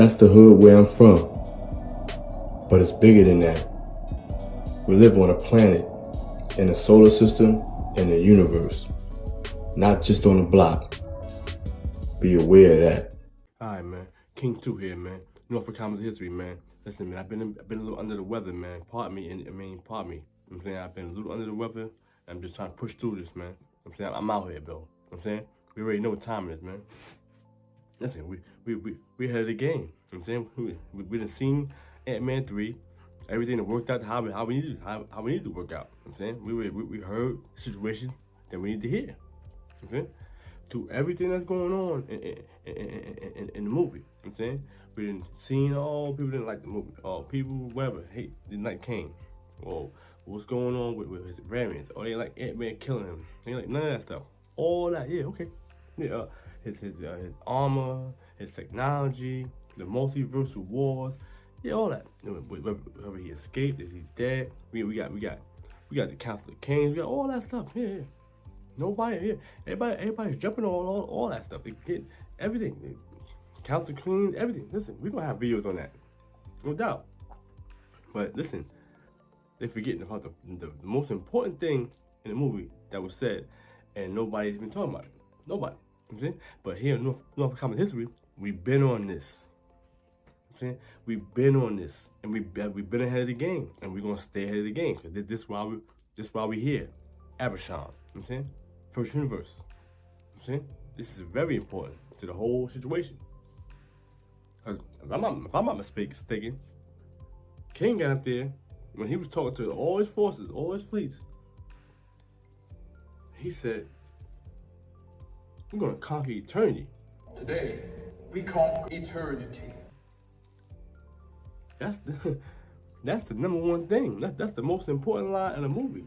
That's the hood where I'm from. But it's bigger than that. We live on a planet, in a solar system, in a universe. Not just on a block. Be aware of that. Alright, man. King 2 here, man. NewAlphaComicsAndHistory, man. Listen, man, I've been a little under the weather, man. Pardon me. I'm saying I've been a little under the weather. I'm just trying to push through this, man. I'm saying I'm out here, bro. I'm saying we already know what time it is, man. Listen, we ahead of the game. I'm saying we done seen Ant-Man 3. Everything that worked out how we need to work out. I'm saying we heard the situation that we need to hear. Okay, to everything that's going on in the movie. I'm saying we didn't seen all people didn't like the movie. All people whatever didn't like Kane. Or what's going on with his variants? Or they like Ant-Man killing him. They like none of that stuff. All that, yeah, okay. Yeah, his armor, his technology, the multiversal wars, yeah, all that. Whether he escaped, is he dead? We got the Council of Kings, we got all that stuff. Yeah, yeah. Nobody, yeah, everybody's jumping on all that stuff. They get everything. Council of Kings, everything. Listen, we're gonna have videos on that, no doubt. But listen, they're forgetting about the most important thing in the movie that was said, and nobody's been talking about it. Nobody. You know what I'm saying? But here in NewAlphaComicsAndHistory, we've been on this. You know what I'm saying? We've been on this, and we've been ahead of the game, and we're gonna stay ahead of the game because this why we here. ARISHAM. You know what I'm saying? First universe. You know what I'm saying? This is very important to the whole situation. If I'm not mistaken, King got up there when he was talking to all his forces, all his fleets. He said, "We're gonna conquer eternity." Today, we conquer eternity. That's the number one thing. That's the most important line in the movie.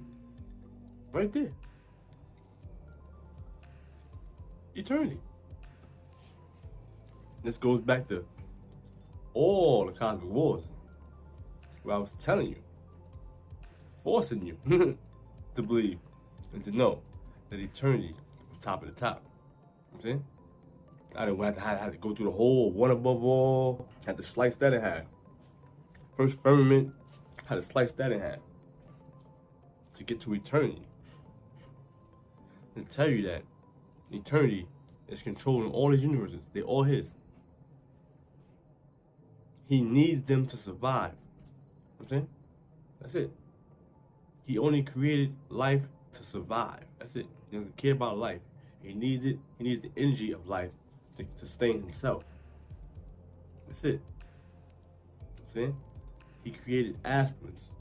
Right there. Eternity. This goes back to all the cosmic wars. Where I was telling you, forcing you to believe and to know that eternity was top of the top. You know what I'm saying? I didn't have to go through the whole one above all, had to slice that in half. First firmament, had to slice that in half to get to eternity. And tell you that eternity is controlling all his universes. They're all his. He needs them to survive. You know what I'm saying? That's it. He only created life to survive. That's it. He doesn't care about life. He needs it. He needs the energy of life to sustain himself. That's it. You know what I'm saying? He created aspirins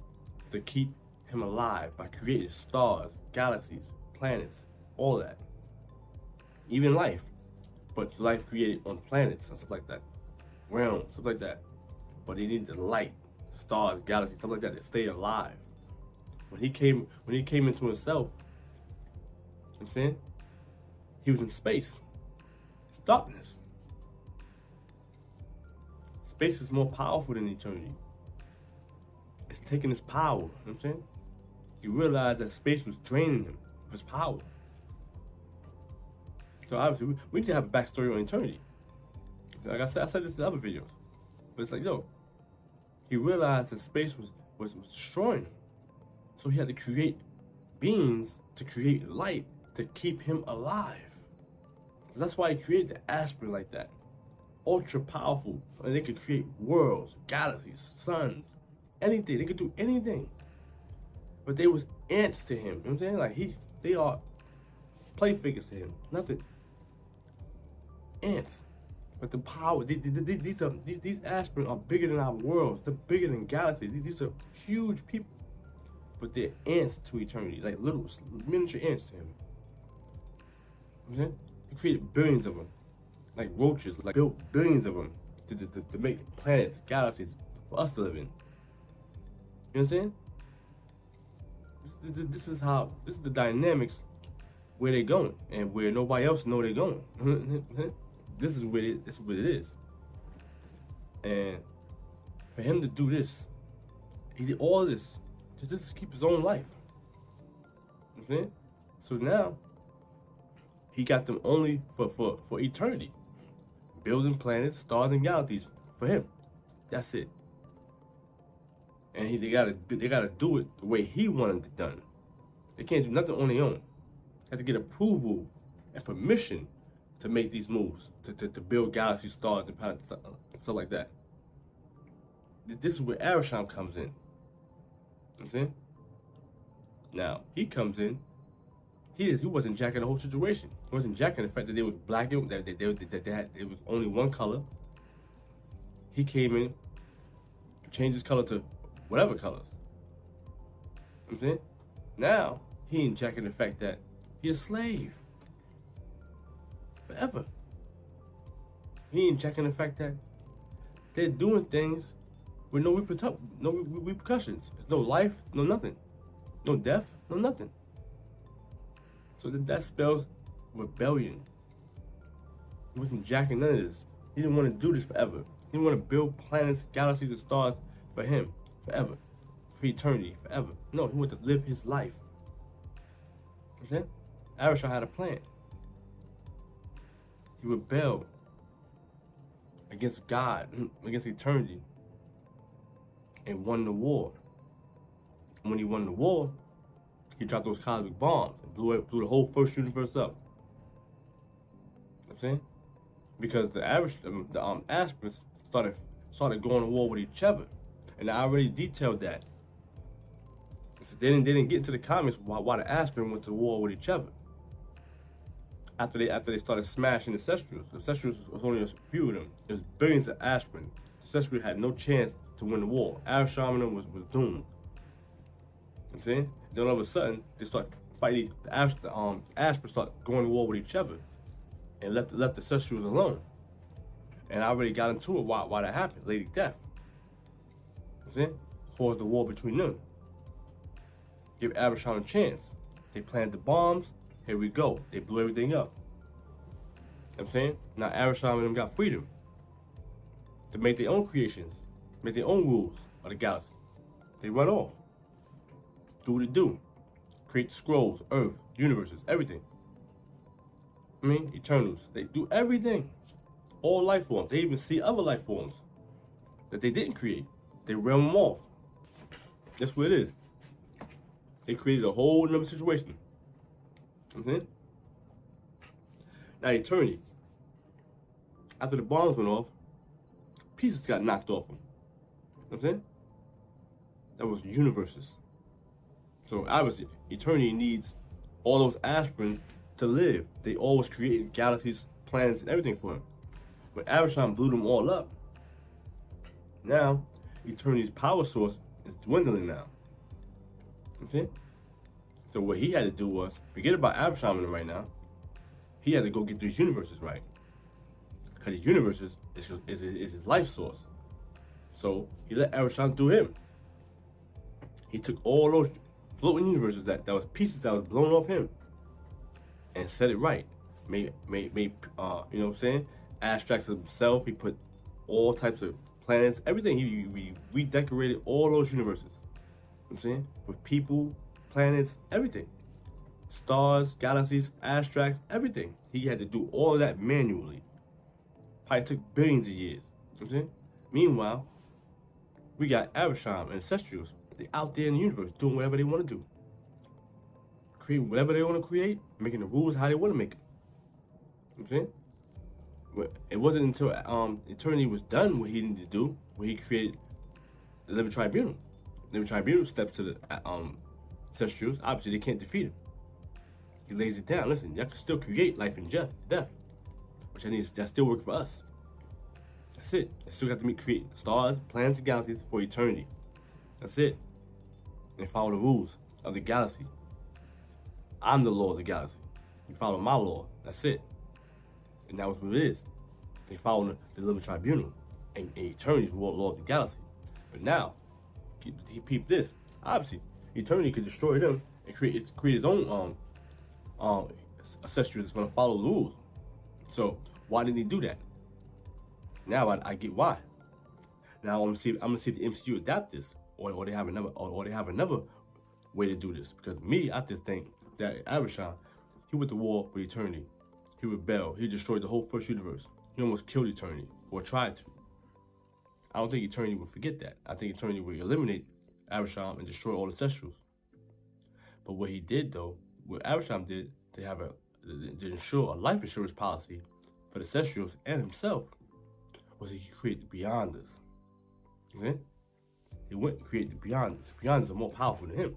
to keep him alive by creating stars, galaxies, planets, all that. Even life. But life created on planets and stuff like that. Realms, stuff like that. But he needed the light, stars, galaxies, stuff like that to stay alive. When he came into himself, you know what I'm saying? He was in space. It's darkness. Space is more powerful than eternity. It's taking his power, you know what I'm saying? He realized that space was draining him of his power. So obviously, we need to have a backstory on eternity. Like I said this in other videos. But it's like, yo, he realized that space was destroying him. So he had to create beings to create light to keep him alive. That's why he created the aspirin like that. Ultra powerful. And they could create worlds, galaxies, suns, anything. They could do anything. But they was ants to him. You know what I'm saying? Like they are play figures to him. Nothing. Ants. But the power, these aspirin are bigger than our worlds. They're bigger than galaxies. These are huge people. But they're ants to eternity, like little miniature ants to him. You know what I'm saying? He created billions of them, like roaches, like built billions of them to make planets, galaxies for us to live in. You know what I'm saying? This is the dynamics where they're going and where nobody else know they're going. This is what it is. And for him to do this, he did all this just to keep his own life. You know what I'm saying? So now, he got them only for eternity. Building planets, stars, and galaxies for him. That's it. And they gotta do it the way he wanted it done. They can't do nothing on their own. They have to get approval and permission to make these moves, to build galaxies, stars, and planets, stuff like that. This is where ARISHAM comes in. You know what I'm saying? Now, he comes in, he wasn't jacking the whole situation. He wasn't jacking the fact that they was black, that it was only one color. He came in, changed his color to whatever colors. You know what I'm saying? Now, he ain't jacking the fact that he's a slave. Forever. He ain't jacking the fact that they're doing things with no repercussions. There's no life, no nothing. No death, no nothing. So that spells rebellion. He wasn't jacking none of this. He didn't want to do this forever. He didn't want to build planets, galaxies, and stars for him, forever. For eternity, forever. No, he wanted to live his life. You know what I'm saying? ARISHAM had a plan. He rebelled against God, against eternity, and won the war. And when he won the war, he dropped those cosmic bombs and blew the whole first universe up. You know what I'm saying? Because the aspirants started going to war with each other. And I already detailed that. So they didn't get into the comics why the aspirants went to war with each other. After they started smashing the Cestrials. The Cestrials was only a few of them. It was billions of aspirants. The Cestrials had no chance to win the war. ARISHAM and them was doomed. You know what I'm saying? Then all of a sudden, they start fighting, the aspirants start going to war with each other and left the Cestrials alone. And I already got into it why that happened. Lady Death. You know what I'm saying? Caused the war between them. Give ARISHAM a chance. They planted the bombs. Here we go. They blew everything up. You know what I'm saying? Now ARISHAM and them got freedom to make their own creations, make their own rules of the galaxy. They run off. Do what they do. Create the scrolls, Earth, universes, everything. I mean, Eternals. They do everything. All life forms. They even see other life forms that they didn't create. They ran them off. That's what it is. They created a whole other situation. Okay? Now, eternity. After the bombs went off, pieces got knocked off them. You know what I'm saying? That was universes. So obviously, eternity needs all those aspirants to live. They always created galaxies, planets, and everything for him. But ARISHAM blew them all up. Now, eternity's power source is dwindling now. You know what I'm saying? So what he had to do was, forget about ARISHAM right now. He had to go get these universes right. Because these universes is his life source. So he let ARISHAM do him. He took all those floating universes that was pieces that was blown off him and set it right. Made you know what I'm saying? Abstracts of himself. He put all types of planets, everything. He redecorated all those universes. You know what I'm saying? With people, planets, everything. Stars, galaxies, abstracts, everything. He had to do all of that manually. Probably took billions of years. You know what I'm saying? Meanwhile, we got ARISHAM and Cestrials. They're out there in the universe doing whatever they want to do. Creating whatever they want to create, making the rules how they want to make it. You know what I'm saying? It wasn't until eternity was done what he needed to do, when he created the Living Tribunal. The Living Tribunal steps to the Cestrials. Obviously, they can't defeat him. He lays it down. Listen, y'all can still create life and death. Which that still work for us. That's it. They still got to create stars, planets, and galaxies for eternity. That's it. And follow the rules of the galaxy. I'm the law of the galaxy. You follow my law. That's it. And that was what it is. They follow the Living Tribunal and eternity's law of the galaxy. But now, he peeped this. Obviously, eternity could destroy them and create his own ancestors that's going to follow the rules. So why didn't he do that? Now I get why. Now I'm gonna see if the MCU adapt this, or they have another way to do this. Because I just think that ARISHAM, he went to war with eternity. He rebelled. He destroyed the whole first universe. He almost killed eternity, or tried to. I don't think eternity will forget that. I think eternity will eliminate ARISHAM and destroy all the Cestrals. But what he did, though, what ARISHAM did to ensure a life insurance policy for the Cestrals and himself, was he created the Beyonders. Okay? He went and created the Beyonders. The Beyonders are more powerful than him.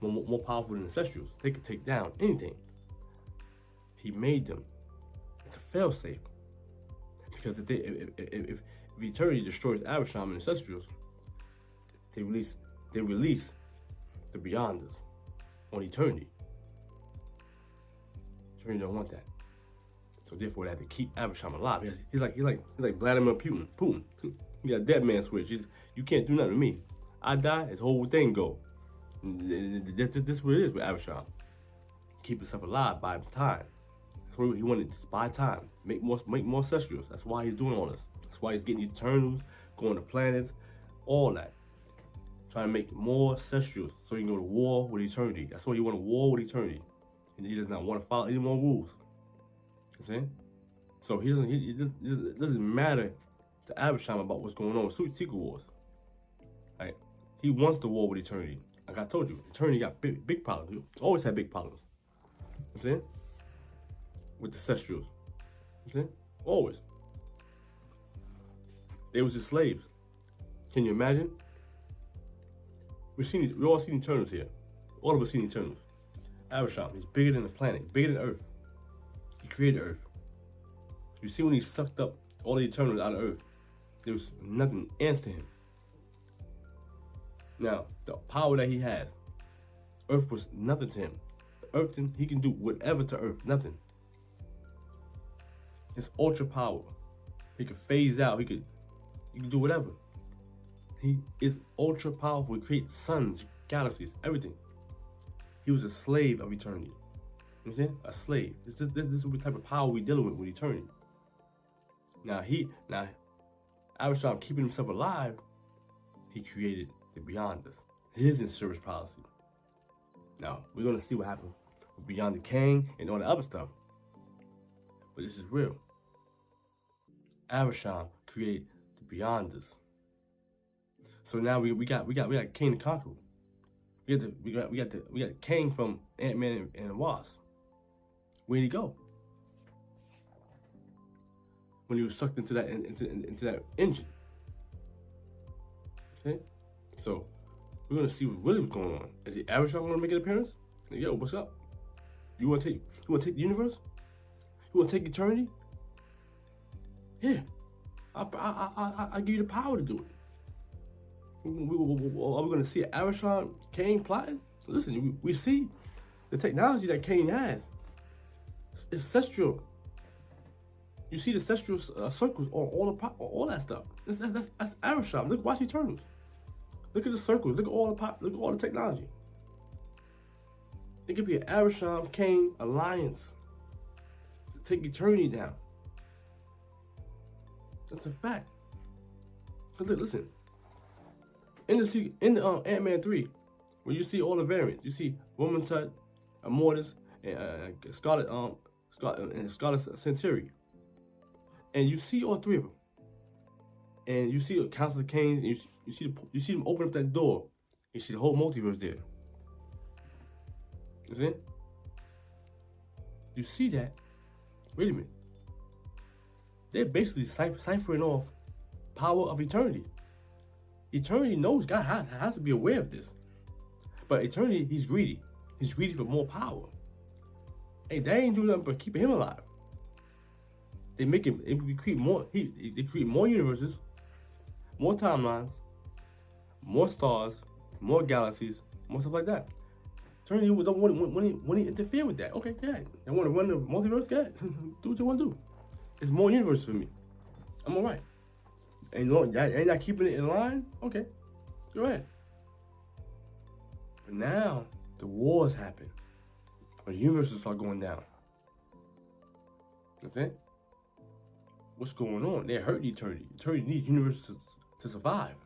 More powerful than the Cestrals. They could take down anything. He made them. It's a failsafe. Because if eternity destroys ARISHAM and the Cestrals, they release the Beyonders on eternity. Eternity don't want that. So therefore they have to keep ARISHAM alive. He's like Vladimir Putin. He got a dead man switch. You can't do nothing to me. I die, his whole thing go. This is what it is with ARISHAM. Keep himself alive by time. That's what he wanted, just buy time. Make more Cestrals. That's why he's doing all this. That's why he's getting Eternals, going to planets, all that. Trying to make more Cestrals so he can go to war with eternity. That's why he want to war with eternity. And he does not want to follow any more rules. You know what I'm saying? So it doesn't matter to ARISHAM about what's going on with Secret Wars. Right? He wants the war with eternity. Like I told you, eternity got big problems. He always had big problems. You know what I'm saying? With the Cestrals. You know what I'm saying? Always. They was just slaves. Can you imagine? We all seen Eternals here. All of us seen Eternals. ARISHAM, he's bigger than the planet, bigger than Earth. He created Earth. You see when he sucked up all the Eternals out of Earth, there was nothing ants to him. Now, the power that he has, Earth was nothing to him. Earth, he can do whatever to Earth, nothing. It's ultra power. He could phase out, he can do whatever. He is ultra powerful. He creates suns, galaxies, everything. He was a slave of eternity. You understand? A slave. This is the type of power we're dealing with eternity. Now ARISHAM keeping himself alive, he created the Beyonders. His insurance policy. Now, we're gonna see what happened with Beyond the Kang and all the other stuff. But this is real. ARISHAM created the Beyonders. So now we got Kang the Conqueror. We got Kang from Ant-Man and the Wasp. Where'd he go? When he was sucked into that engine. Okay? So we're gonna see what really was going on. Is it ARISHAM gonna make an appearance? Like, yo, what's up? You wanna take the universe? You wanna take eternity? Yeah. I give you the power to do it. Are we gonna see ARISHAM Kang plotting? Listen, we see the technology that Kang has. It's Cestral. You see the Cestral circles on all that stuff. That's ARISHAM. Look, watch Eternals. Look at the circles. Look at all the technology. It could be an ARISHAM Kang alliance to take eternity down. That's a fact. Cause look, listen. In the Ant-Man 3, when you see all the variants, you see Woman Tut, Immortus, and Scarlet Centauri, and you see all three of them, and you see Council of Kang, and you see them open up that door, you see the whole multiverse there. You see? You see that? Wait a minute. They're basically ciphering off power of eternity. Eternity knows God has to be aware of this. But eternity, he's greedy. He's greedy for more power. Hey, they ain't doing nothing but keeping him alive. They create more universes, more timelines, more stars, more galaxies, more stuff like that. Eternity don't want to interfere with that. Okay, yeah. They want to run the multiverse, go ahead. Do what you want to do. It's more universes for me. I'm alright. And you ain't not keeping it in line? Okay, go ahead. But now, the wars happen. Or the universes start going down. That's it? What's going on? They're hurting eternity. Eternity needs universes to survive.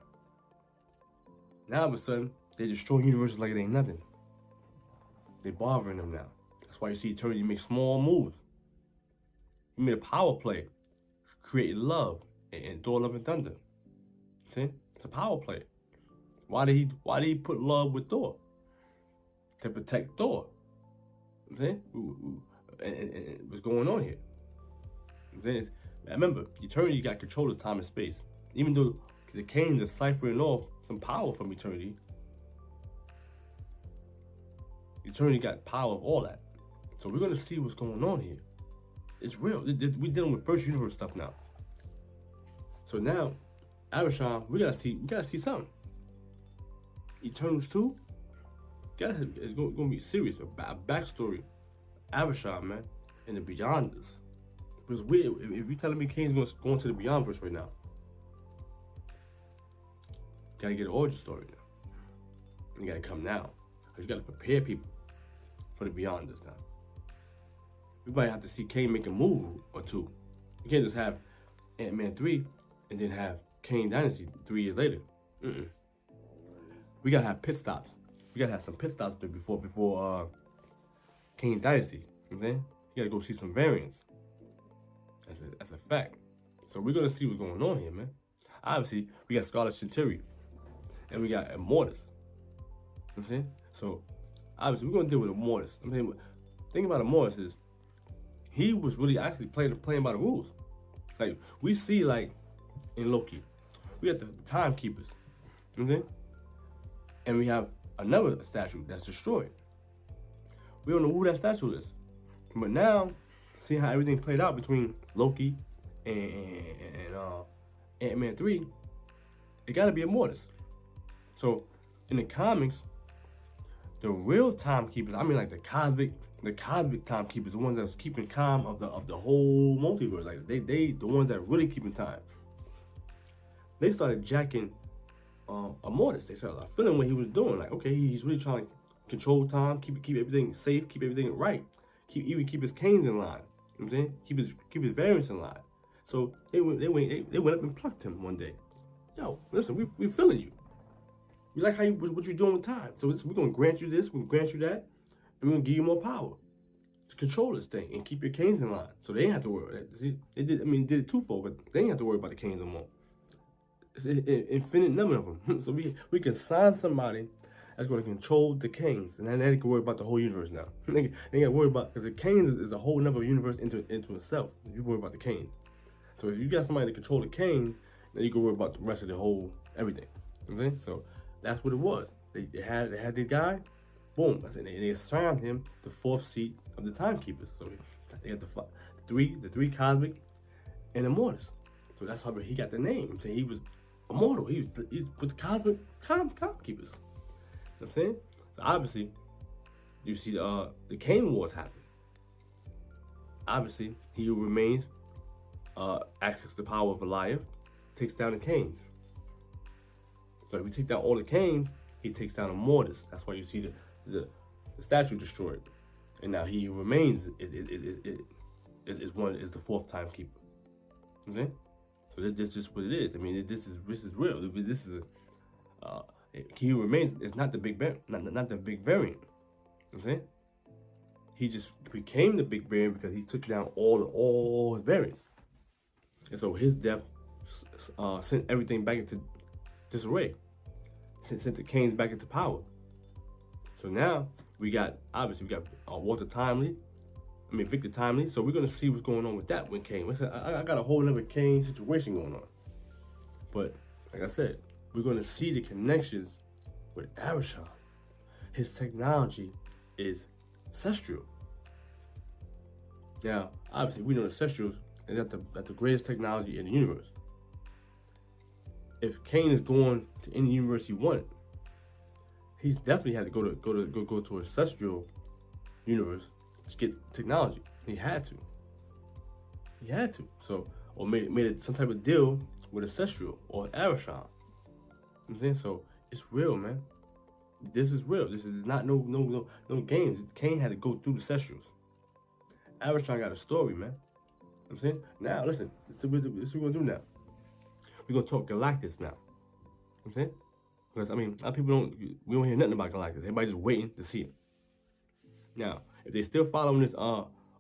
Now, all of a sudden, they destroy universes like it ain't nothing. They're bothering them now. That's why you see eternity make small moves. He made a power play, created love, and Thor, Love, and Thunder. saying? It's a power play. Why did he put love with Thor? To protect Thor. You know what I'm saying? And what's going on here? You know what I'm saying? Remember, eternity got control of time and space. Even though the Kanes are ciphering off some power from eternity, eternity got power of all that. So we're gonna see what's going on here. It's real. We're dealing with first universe stuff now. So now, ARISHAM, we gotta see something. Eternals 2, it's gonna be serious. A backstory. ARISHAM, man, and the Beyonders. Because if you're telling me Kane's going into the Beyondverse right now, gotta get an origin story now. You gotta come now. Because you gotta prepare people for the Beyonders now. We might have to see Kane make a move or two. You can't just have Ant-Man 3 and then have Kane Dynasty 3 years later. We gotta have pit stops. We gotta have some pit stops before Kane Dynasty. You know what I'm saying? You gotta go see some variants. That's a fact. So we're gonna see what's going on here, man. Obviously, we got Scarlet Chitauri and we got Immortus. You know what I'm saying? So obviously we're gonna deal with Immortus. I'm saying, the thing about Immortus is he was really actually playing by the rules. Like we see, like in Loki, we got the timekeepers. You know what I'm saying? And we have another statue that's destroyed. We don't know who that statue is. But now, see how everything played out between Loki and Ant-Man 3, it gotta be Immortus. So in the comics, the real timekeepers, I mean like the cosmic timekeepers, the ones that's keeping calm of the whole multiverse, like they the ones that really keeping time. They started jacking Immortus. They started feeling what he was doing. Like, okay, he's really trying to control time, keep everything safe, keep everything right, even keep his Kanes in line. You know what I'm saying? Keep his variants in line. So they went up and plucked him one day. Yo, listen, we feeling you. We like what you're doing with time. So we're gonna grant you this, we're gonna grant you that, and we're gonna give you more power to control this thing and keep your Kanes in line. So they ain't have to worry. See, they did it twofold, but they ain't have to worry about the Kanes no more. It's an infinite number of them. So we can sign somebody that's going to control the Kanes, and then they can worry about the whole universe now. They got to worry about, because the Kanes is a whole nother universe into itself. You worry about the Kanes. So if you got somebody to control the Kanes, then you can worry about the rest of the whole everything. Okay, so that's what it was. They had the guy, boom. They assigned him the 4th seat of the timekeepers. So they got the three cosmic and Immortus. So that's how he got the name. So he was immortal. He's with the cosmic timekeepers. You know what I'm saying? So obviously, you see the Kane Wars happen. Obviously, he who remains access the power of Goliath, takes down the Kanes. So if we take down all the Kanes, he takes down Immortus. That's why you see the statue destroyed. And now he who remains is the 4th timekeeper. Okay? So this is just what it is. I mean, this is real. This is he who remains is not the big not the big variant. You know what I'm saying? He just became the big variant because he took down all his variants. And so his death sent everything back into disarray. Sent the Kanes back into power. So now we got Victor Timely. So we're gonna see what's going on with that when Kane. I got a whole other Kane situation going on. But like I said, we're gonna see the connections with ARISHAM. His technology is ancestral. Now, obviously, we know the Ancestrals is the greatest technology in the universe. If Kane is going to any universe he wanted, he's definitely had to go to an ancestral universe to get technology. He had to. So, or made it some type of deal with ancestral or ARISHAM. You know what I'm saying? So it's real, man. This is real. This is not no games. Kane had to go through the ancestrals. ARISHAM got a story, man. You know what I'm saying? Now, listen, this is what we're going to do now. We're going to talk Galactus now. You know what I'm saying? Because, I mean, a lot of people we don't hear nothing about Galactus. Everybody's just waiting to see it. Now, if they're still following this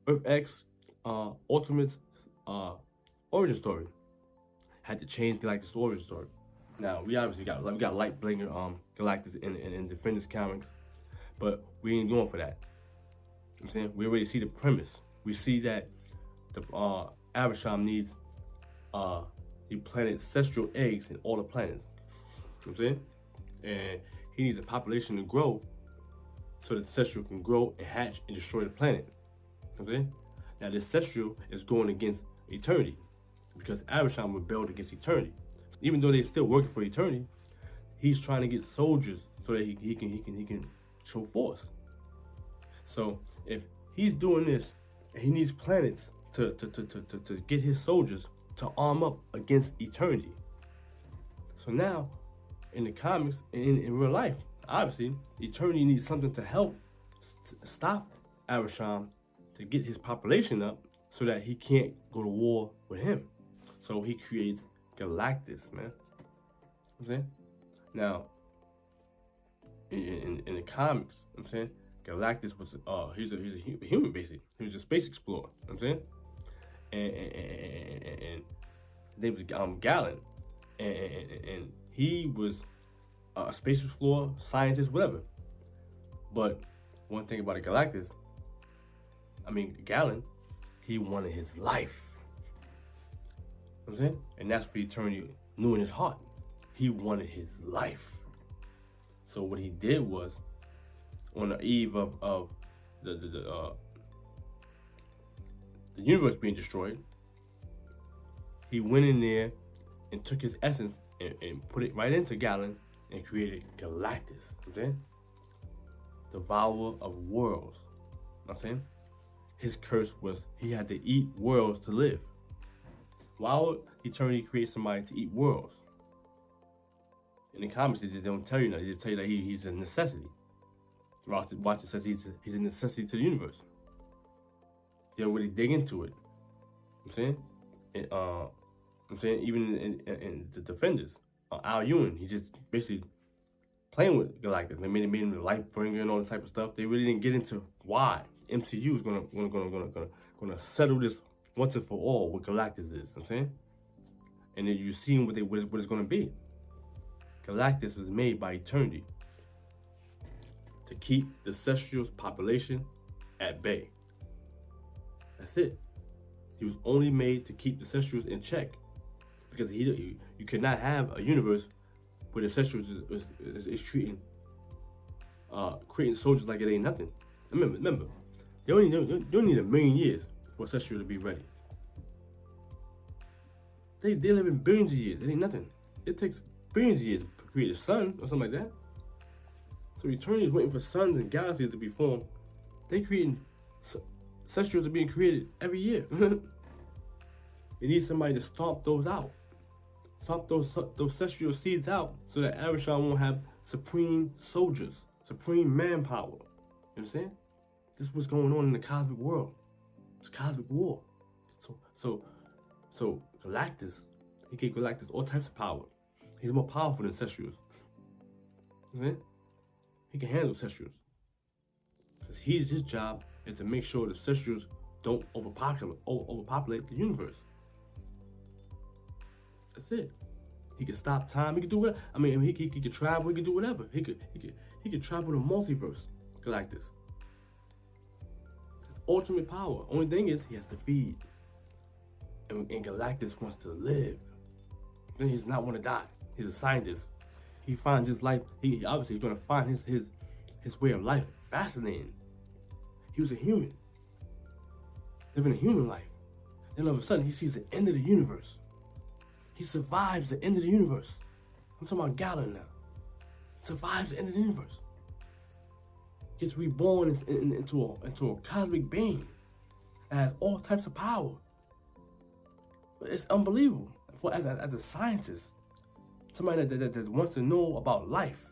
Earth X Ultimate's origin story, had to change Galactus' origin story. Now we obviously got light blinger Galactus in Defenders comics, but we ain't going for that. You know what I'm saying, we already see the premise. We see that the ARISHAM needs the planet's ancestral eggs in all the planets. You know what I'm saying, and he needs the population to grow so that the ancestral can grow and hatch and destroy the planet. You know what I'm saying? Now this ancestral is going against eternity because ARISHAM rebelled against eternity. Even though they're still working for eternity, he's trying to get soldiers so that he can show force. So if he's doing this and he needs planets to get his soldiers to arm up against eternity. So now in the comics, in real life, obviously eternity needs something to help stop ARISHAM to get his population up so that he can't go to war with him. So he creates Galactus, man. You know what I'm saying? Now, in the comics, you know what I'm saying, Galactus was he's a human basically. He was a space explorer. You know what I'm saying, and his name was Galen, and he was a space explorer, scientist, whatever. But one thing about a Galactus, Galen, he wanted his life. You know what I'm saying? And that's what eternity knew in his heart. He wanted his life. So what he did was, on the eve of the universe being destroyed, he went in there and took his essence and put it right into Galen and created Galactus. You know what I'm saying? Devourer of worlds. You know what I'm saying? His curse was he had to eat worlds to live. Why would eternity create somebody to eat worlds? In the comics, they just don't tell you that. They just tell you that he's a necessity. Watch it says he's a necessity to the universe. They don't really dig into it. You know what I'm saying? And, I'm saying even in the Defenders, Al Ewing, he just basically playing with Galactus. They made him the life bringer and all this type of stuff. They really didn't get into why MCU is gonna settle this once and for all what Galactus is. You know what I'm saying? And then you see what it's gonna be. Galactus was made by eternity to keep the Celestial's population at bay. That's it. He was only made to keep the Celestials in check, because you cannot have a universe where the Celestials is treating creating soldiers like it ain't nothing. Remember, they only need 1 million years for a Celestial to be ready. They live in billions of years. It ain't nothing. It takes billions of years to create a sun or something like that. So eternity is waiting for suns and galaxies to be formed. They creating Celestials are being created every year. They need somebody to stomp those out. Stomp those Celestial seeds out so that ARISHAM won't have supreme soldiers, supreme manpower. You understand? This is what's going on in the cosmic world. It's cosmic war. So Galactus, he gave Galactus all types of power. He's more powerful than Celestials. Okay? He can handle Celestials. Because his job is to make sure the Celestials don't overpopulate the universe. That's it. He can stop time. He can do whatever. He could travel. He can do whatever. He could travel the multiverse. Galactus. Ultimate power. Only thing is he has to feed. And Galactus wants to live. Then he does not want to die. He's a scientist. He finds his life. He obviously is going to find his way of life fascinating. He was a human, living a human life. Then all of a sudden he sees the end of the universe. He survives the end of the universe. I'm talking about Galen now. Survives the end of the universe. Gets reborn into a cosmic being that has all types of power. It's unbelievable. As a scientist, somebody that wants to know about life,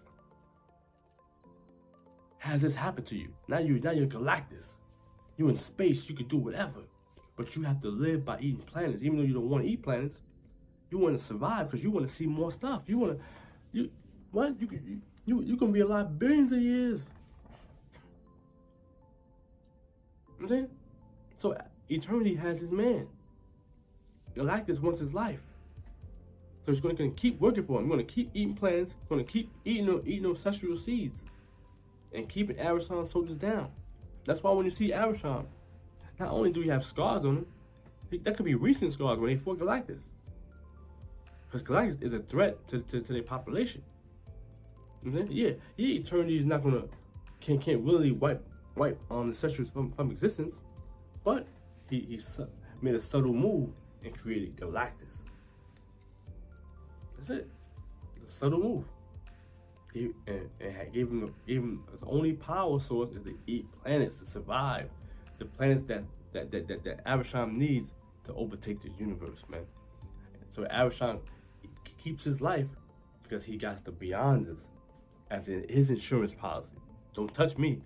has this happened to you? Now you're Galactus. You're in space. You can do whatever, but you have to live by eating planets. Even though you don't want to eat planets, you want to survive because you want to see more stuff. You can be alive billions of years. You know what I'm saying? So eternity has his man. Galactus wants his life. So he's going to keep working for him. He's going to keep eating plants. He's going to keep eating those ancestral seeds, and keeping ARISHAM soldiers down. That's why when you see ARISHAM, not only do you have scars on him, that could be recent scars when they fought Galactus. Because Galactus is a threat to their population. Yeah, Eternity is not gonna can't willingly wipe the ancestors from existence, but he made a subtle move and created Galactus. That's it. It's a subtle move. And gave him his only power source is to eat planets to survive. The planets that ARISHAM needs to overtake the universe, man. So ARISHAM keeps his life because he got the Beyonders as in his insurance policy. Don't touch me.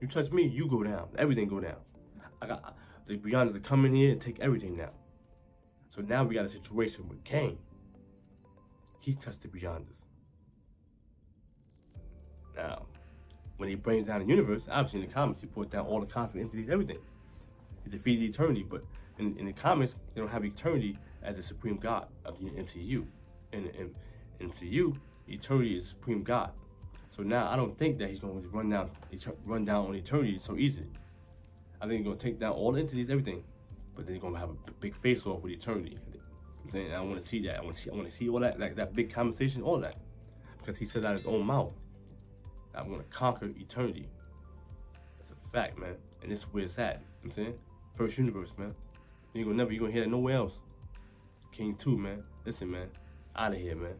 You touch me, you go down. Everything go down. I got the Beyonders to come in here and take everything down. So now we got a situation with Kang. He touched the Beyonders. Now, when he brings down the universe, obviously in the comics, he put down all the cosmic entities, everything. He defeated Eternity, but in the comics, they don't have Eternity as the supreme god of the MCU. In MCU, Eternity is supreme god. So now I don't think that he's going to run down on Eternity so easily. I think he's going to take down all the entities, everything, but then he's going to have a big face-off with Eternity. I'm saying I want to see that. I want to see all that, like that big conversation, all that, because he said out of his own mouth, "I'm going to conquer Eternity." That's a fact, man. And this is where it's at. You know what I'm saying, first universe, man. You're gonna hear that nowhere else. King 2, man. Listen, man. Out of here, man.